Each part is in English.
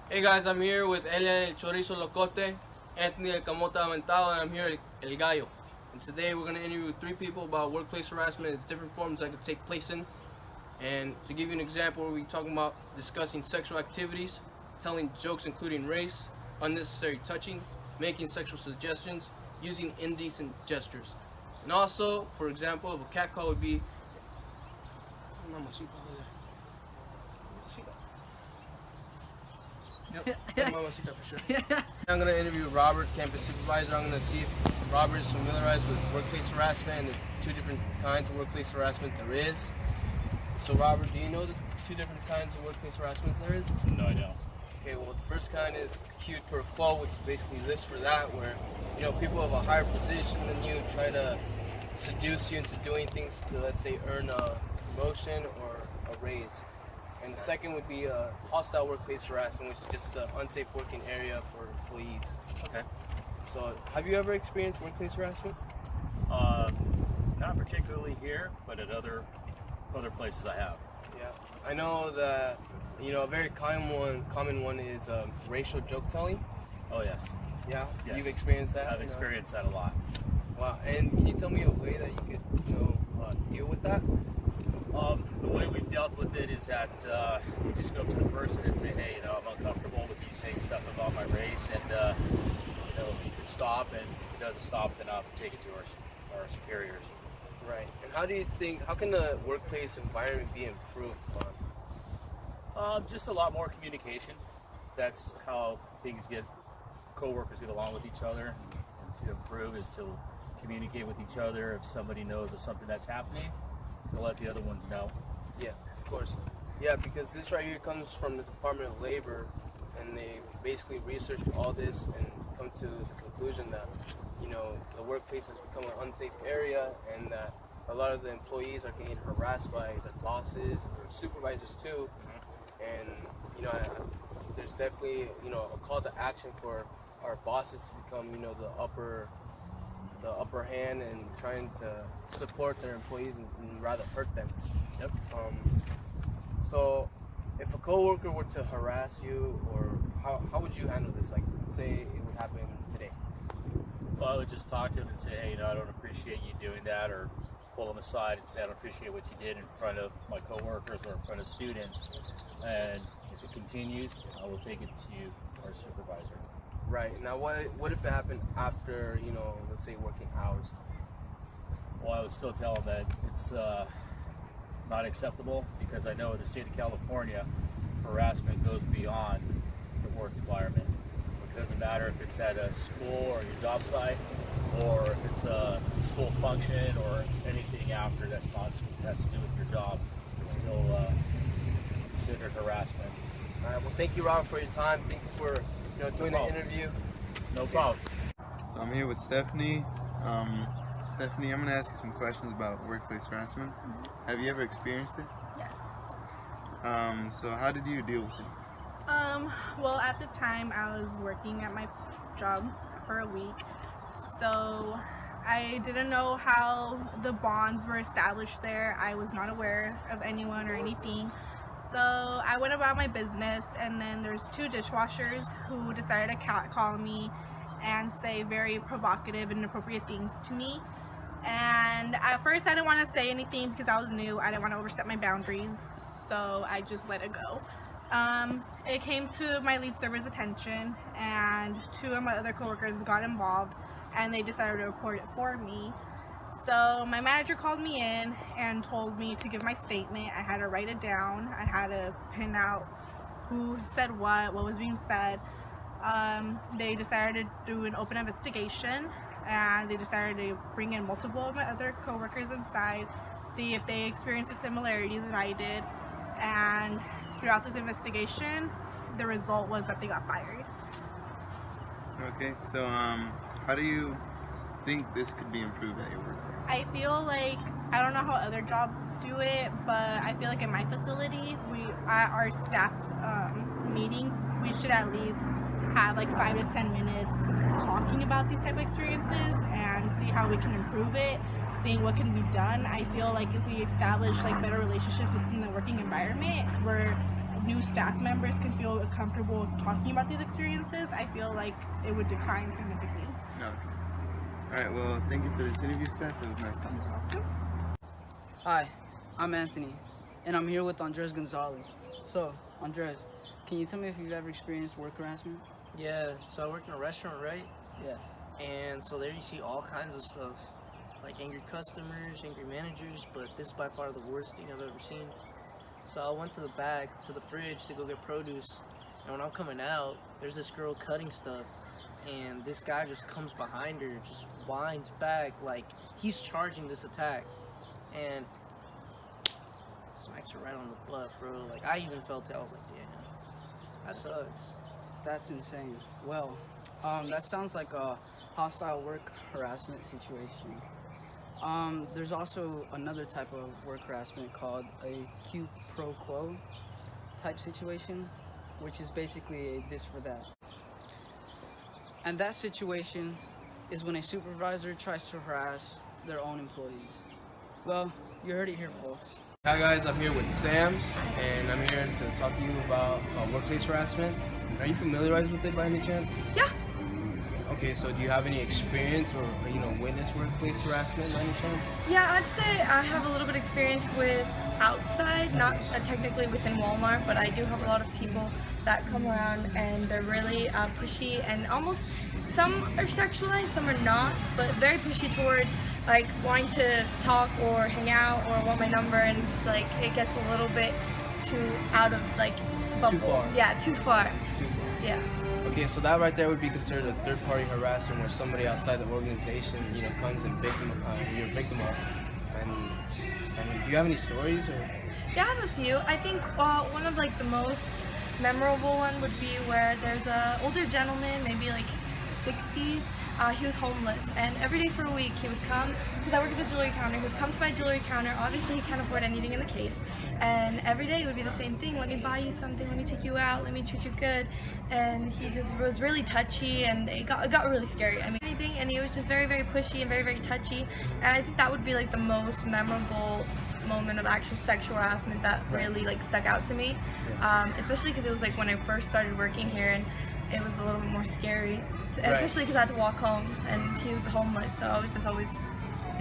Hey guys, I'm here with Elia el Chorizo Locote, Anthony el Camote Aventado, and I'm here el Gallo. And today we're going to interview three people about workplace harassment, its different forms that could take place in. And to give you an example, we're talking about discussing sexual activities, telling jokes including race, unnecessary touching, making sexual suggestions, using indecent gestures. And also, for example, if a cat call would be Mamacita over there. Yep, Mamacita for sure. I'm going to interview Robert, campus supervisor. I'm going to see if Robert is familiarized with workplace harassment and the two different kinds of workplace harassment there is. So Robert, do you know the two different kinds of workplace harassment there is? No, I don't. Okay, well the first kind is quid pro quo, which is basically this for that, where people of a higher position than you try to seduce you into doing things to, let's say, earn a promotion or a raise. And the second would be hostile workplace harassment, which is just an unsafe working area for employees. Okay. So, have you ever experienced workplace harassment? Not particularly here, but at other places I have. Yeah, I know that a very common one is racial joke telling. Oh yes. Yeah, Yes. You've experienced that. I've experienced that a lot. Wow, and can you tell me a way that you could deal with that? The way we've dealt with it is that we just go up to the person and say, hey, I'm uncomfortable with you saying stuff about my race, and if you can stop, and if it doesn't stop, then I'll have to take it to our superiors. Right. And how can the workplace environment be improved on? Just a lot more communication. That's how coworkers get along with each other. And to improve is to communicate with each other. If somebody knows of something that's happening, to let the other ones know. Yeah, of course. Yeah, because this right here comes from the Department of Labor, and they basically researched all this and come to the conclusion that the workplace has become an unsafe area, and that a lot of the employees are getting harassed by their bosses or supervisors too. And there's definitely a call to action for our bosses to become the upper hand and trying to support their employees and rather hurt them. Yep. So if a coworker were to harass you, or how would you handle this? Like, let's say it would happen today. Well, I would just talk to him and say, hey, I don't appreciate you doing that, or pull him aside and say, I don't appreciate what you did in front of my coworkers or in front of students. And if it continues, I will take it to our supervisor. Right. Now, what if it happened after, let's say working hours? Well, I would still tell them that it's not acceptable, because I know in the state of California, harassment goes beyond the work environment. It doesn't matter if it's at a school or your job site, or if it's a school function or anything after that's not has to do with your job. It's still considered harassment. All right. Well, thank you, Robert, for your time. Thank you for doing the interview. No problem. So I'm here with Stephanie. Stephanie, I'm going to ask you some questions about workplace harassment. Have you ever experienced it? Yes. So how did you deal with it? Well, at the time I was working at my job for a week, so I didn't know how the bonds were established there. I was not aware of anyone or anything. So I went about my business, and then there's two dishwashers who decided to catcall me and say very provocative and inappropriate things to me. And at first I didn't want to say anything because I was new. I didn't want to overstep my boundaries, so I just let it go. It came to my lead server's attention, and two of my other coworkers got involved, and they decided to report it for me. So my manager called me in and told me to give my statement. I had to write it down. I had to pin out who said what was being said. They decided to do an open investigation, and they decided to bring in multiple of my other coworkers inside, see if they experienced the similarities that I did. And throughout this investigation, the result was that they got fired. Okay, so how do you think this could be improved at your workplace? I feel like, I don't know how other jobs do it, but I feel like in my facility, at our staff meetings, we should at least have like 5 to 10 minutes talking about these type of experiences and see how we can improve it, seeing what can be done. I feel like if we establish like better relationships within the working environment, new staff members can feel comfortable talking about these experiences, I feel like it would decline significantly. No. Alright, well, thank you for this interview, Steph. It was nice talking to you. Hi, I'm Anthony, and I'm here with Andres Gonzalez. So, Andres, can you tell me if you've ever experienced work harassment? Yeah, so I work in a restaurant, right? Yeah. And so there you see all kinds of stuff, like angry customers, angry managers, but this is by far the worst thing I've ever seen. So I went to the back, to the fridge to go get produce, and when I'm coming out, there's this girl cutting stuff, and this guy just comes behind her, just whines back like he's charging this attack, and smacks her right on the butt, bro. Like, I even felt it. I was like, damn, that sucks. That's insane. Well, that sounds like a hostile work harassment situation. There's also another type of work harassment called a quid pro quo type situation, which is basically a this for that. And that situation is when a supervisor tries to harass their own employees. Well, you heard it here, folks. Hi guys, I'm here with Sam, and I'm here to talk to you about workplace harassment. Are you familiarized with it by any chance? Yeah. Okay, so do you have any experience or witnessed workplace harassment by any chance? Yeah, I'd say I have a little bit of experience with outside, not technically within Walmart, but I do have a lot of people that come around and they're really pushy, and almost some are sexualized, some are not, but very pushy towards like wanting to talk or hang out or want my number, and just like it gets a little bit too out of like bubble. Too far. Yeah, too far. Too far. Yeah. Okay, so that right there would be considered a third-party harassment, where somebody outside the organization, comes and you're a victim of. And do you have any stories or? Yeah, I have a few. I think one of like the most memorable one would be where there's a older gentleman, maybe like 60s. He was homeless, and every day for a week he would come, because I work at the jewelry counter, he would come to my jewelry counter. Obviously he can't afford anything in the case, and every day it would be the same thing: let me buy you something, let me take you out, let me treat you good. And he just was really touchy, and it got really scary. I mean, anything, and he was just very, very pushy and very, very touchy. And I think that would be like the most memorable moment of actual sexual harassment that really like stuck out to me, especially because it was like when I first started working here, and it was a little bit more scary, especially because I had to walk home and he was homeless, so I was just always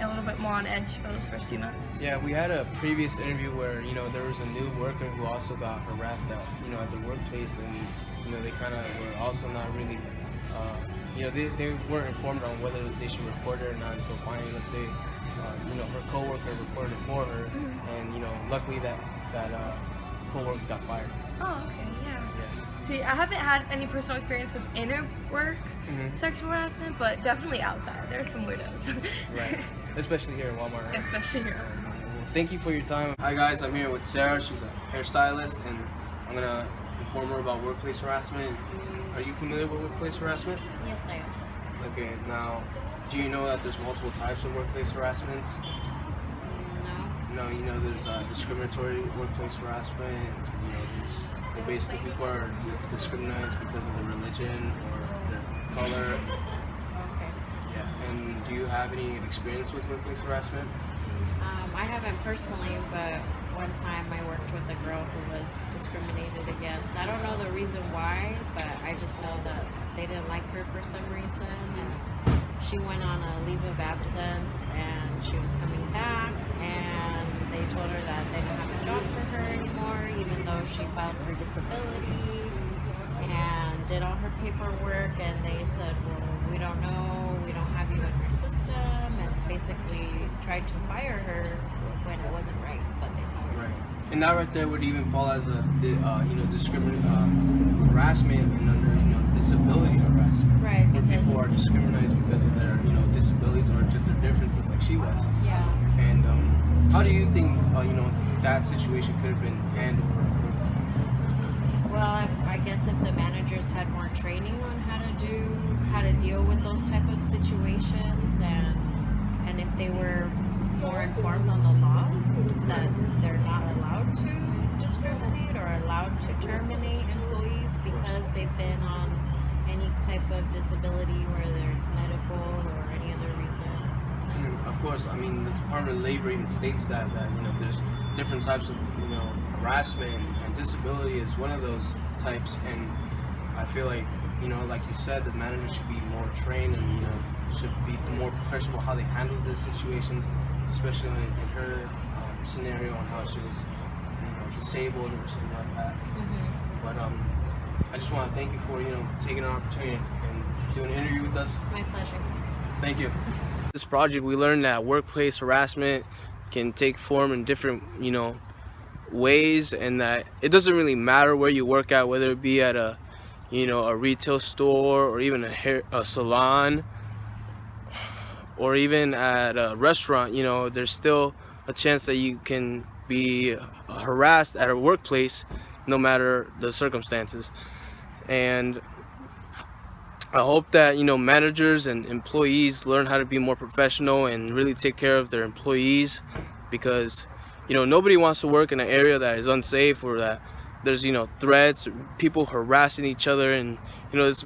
a little bit more on edge for those first few months. Yeah, we had a previous interview where there was a new worker who also got harassed at the workplace, and they kind of were also not really they weren't informed on whether they should report it or not until finally, let's say, her coworker reported it for her, and luckily that coworker got fired. Oh, okay, yeah. See, I haven't had any personal experience with inner work sexual harassment, but definitely outside. There are some weirdos. Right. Especially here in Walmart, right? Especially here. Well, thank you for your time. Hi guys, I'm here with Sarah. She's a hairstylist, and I'm gonna inform her about workplace harassment. Are you familiar with workplace harassment? Yes, I am. Okay, now, do you know that there's multiple types of workplace harassments? No. No, there's discriminatory workplace harassment. Basically people are discriminated because of their religion or their color. Okay. Yeah, and do you have any experience with workplace harassment? I haven't personally, but one time I worked with a girl who was discriminated against. I don't know the reason why, but I just know that they didn't like her for some reason, and she went on a leave of absence, and she was coming back, and they told her that they didn't have a job for her anymore, even though she filed for disability and did all her paperwork, and they said, well, we don't know, we don't have you in our system, and basically tried to fire her when it wasn't right that they fired her. Right. And that right there would even fall as a harassment and under disability harassment. Right, where because people are discriminated because of their disabilities or just their differences, like she was. yeah. And how do you think that situation could have been handled? Well, I guess if the managers had more training on how to deal with those type of situations, and if they were more informed on the laws that they're not allowed to discriminate or allowed to terminate employees because they've been on any type of disability, whether it's medical or any other reason. Of course, I mean the Department of Labor even states that there's different types of harassment and disability is one of those types, and I feel like, you know, like you said, the manager should be more trained and, you know, should be more professional how they handle this situation, especially in her scenario and how she was, you know, disabled or something like that. But I just want to thank you for, you know, taking an opportunity and doing an interview with us. My pleasure. Thank you. This project, we learned that workplace harassment can take form in different, you know, ways, and that it doesn't really matter where you work at, whether it be at a, you know, a retail store or even a salon or even at a restaurant. You know, there's still a chance that you can be harassed at a workplace no matter the circumstances. And I hope that, you know, managers and employees learn how to be more professional and really take care of their employees, because, you know, nobody wants to work in an area that is unsafe or that there's, you know, threats, people harassing each other, and, you know, it's